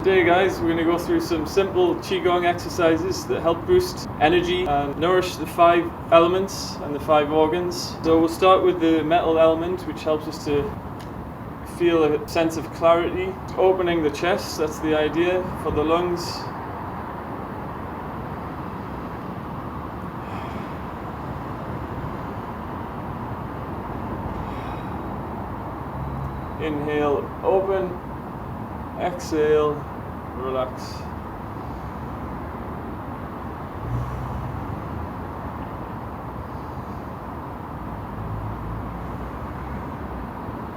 Today guys, we're going to go through some simple Qigong exercises that help boost energy and nourish the 5 elements and the 5 organs. So we'll start with the metal element, which helps us to feel a sense of clarity. Opening the chest, that's the idea for the lungs. Inhale, open. Exhale, relax.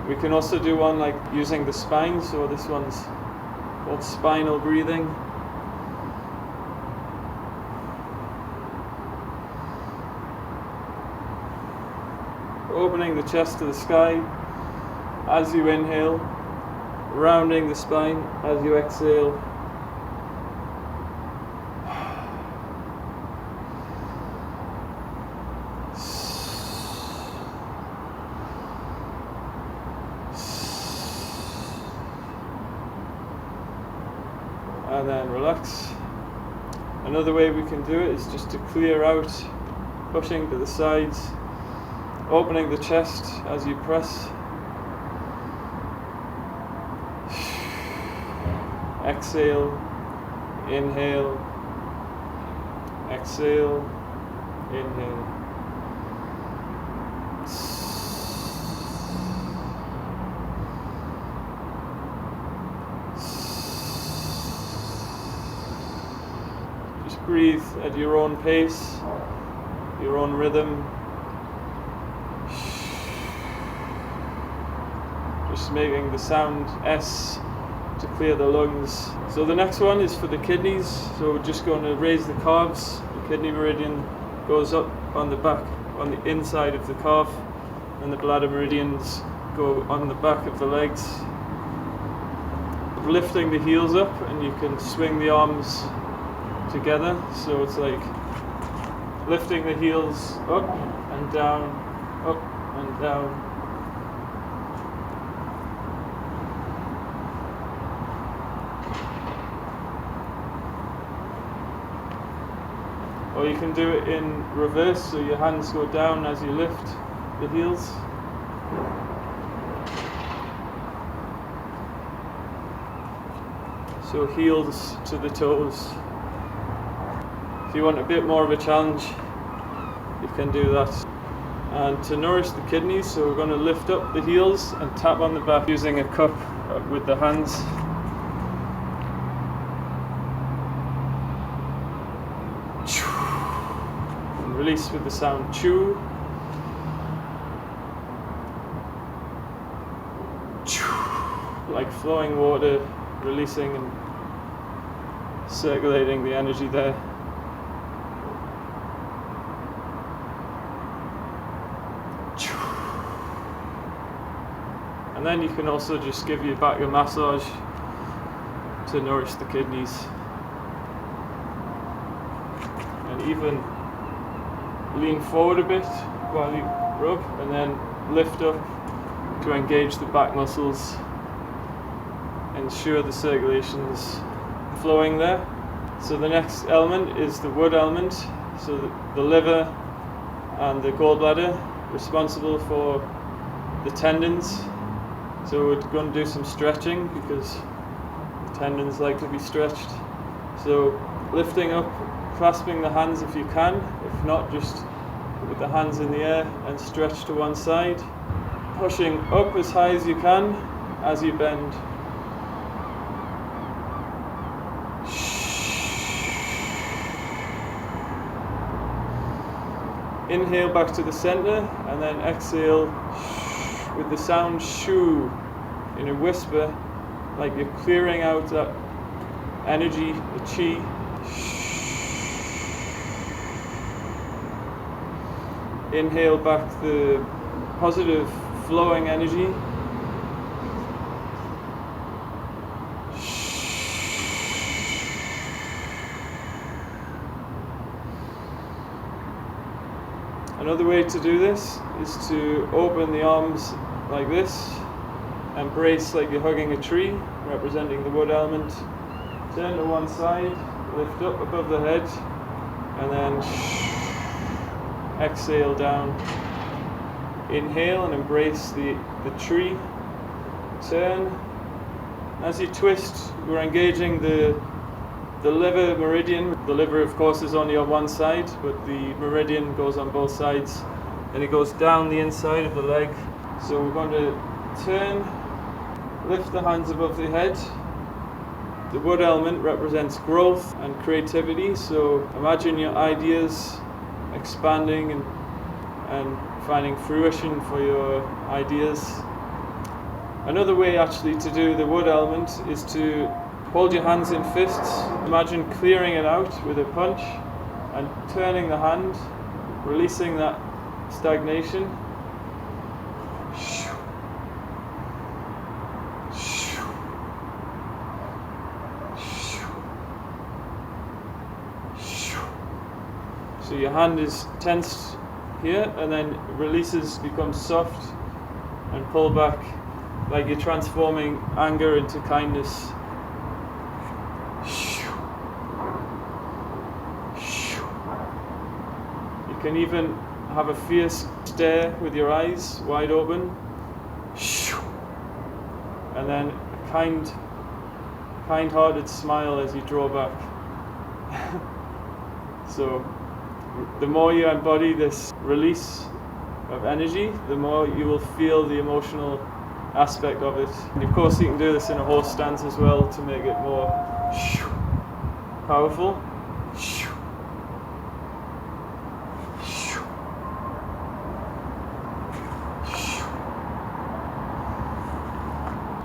We can also do one like using the spine, so this one's called spinal breathing. Opening the chest to the sky as you inhale. Rounding the spine as you exhale. And then relax. Another way we can do it is just to clear out, pushing to the sides, opening the chest as you press. Exhale, inhale, exhale, inhale. Just breathe at your own pace, your own rhythm. Just making the sound S to clear the lungs. So the next one is for the kidneys. So we're just going to raise the calves. The kidney meridian goes up on the back, on the inside of the calf, and the bladder meridians go on the back of the legs. Lifting the heels up, and you can swing the arms together. So it's like lifting the heels up and down, up and down. Or you can do it in reverse, so your hands go down as you lift the heels. So heels to the toes. If you want a bit more of a challenge, you can do that. And to nourish the kidneys, so we're going to lift up the heels and tap on the back using a cup with the hands. Release with the sound chew. Like flowing water, releasing and circulating the energy there. And then you can also just give your back a massage to nourish the kidneys. And even lean forward a bit while you rub, and then lift up to engage the back muscles. Ensure the circulation's flowing there. So the next element is the wood element. So the liver and the gallbladder responsible for the tendons. So we're going to do some stretching because the tendons like to be stretched. So lifting up, clasping the hands if you can, if not just with the hands in the air and stretch to one side. Pushing up as high as you can as you bend. Inhale back to the center and then exhale with the sound shoo in a whisper, like you're clearing out that energy, the chi. Inhale back the positive flowing energy. Another way to do this is to open the arms like this, embrace like you're hugging a tree, representing the wood element, Turn to one side, lift up above the head, and then exhale down. Inhale and embrace the tree. Turn. As you twist, we're engaging the liver meridian. The liver, of course, is only on one side, but the meridian goes on both sides, and it goes down the inside of the leg. So we're going to turn, lift the hands above the head. The wood element represents growth and creativity, so imagine your ideas expanding and finding fruition for your ideas. Another way actually to do the wood element is to hold your hands in fists. Imagine clearing it out with a punch and turning the hand, releasing that stagnation. So your hand is tensed here and then releases, becomes soft, and pull back like you're transforming anger into kindness. You can even have a fierce stare with your eyes wide open, and then a kind-hearted smile as you draw back. So the more you embody this release of energy, the more you will feel the emotional aspect of it. And of course you can do this in a horse stance as well to make it more powerful.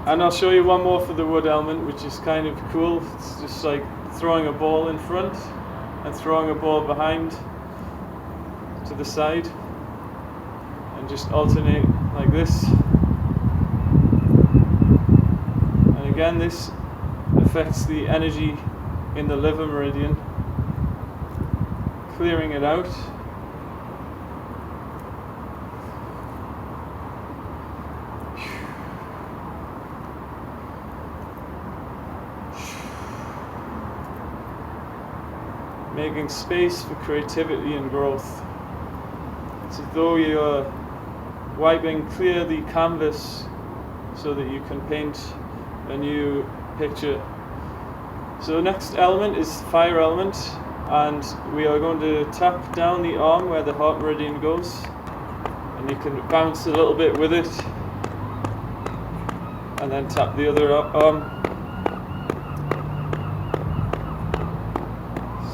And I'll show you one more for the wood element, which is kind of cool. It's just like throwing a ball in front and throwing a ball behind to the side, and just alternate like this. And again, this affects the energy in the liver meridian, clearing it out. Making space for creativity and growth. It's as though you're wiping clear the canvas so that you can paint a new picture. So the next element is fire element, and we are going to tap down the arm where the heart meridian goes, and you can bounce a little bit with it, and then tap the other arm.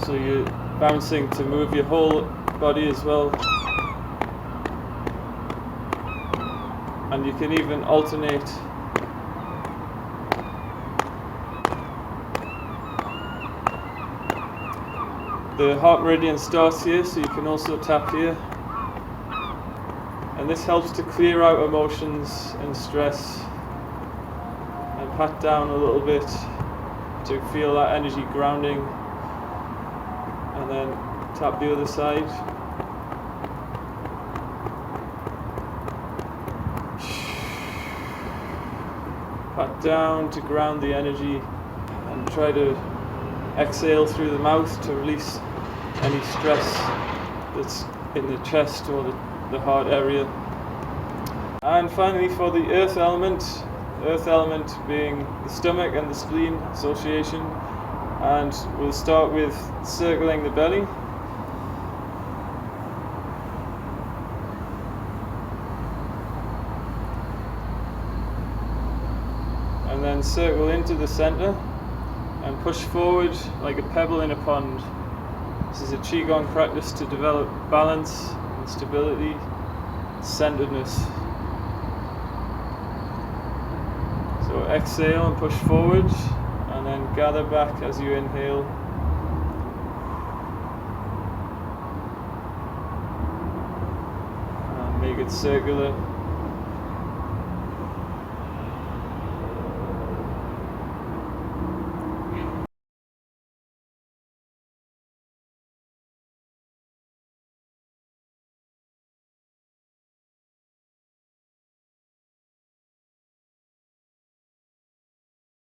So you're bouncing to move your whole body as well. And you can even alternate. The heart meridian starts here, so you can also tap here. And this helps to clear out emotions and stress. And pat down a little bit to feel that energy grounding. And then tap the other side. Pat down to ground the energy, and try to exhale through the mouth to release any stress that's in the chest or the heart area. And finally, for the earth element being the stomach and the spleen association. And we'll start with circling the belly. And then circle into the center and push forward like a pebble in a pond. This is a Qigong practice to develop balance and stability, centeredness. So exhale and push forward. And then gather back as you inhale. And make it circular.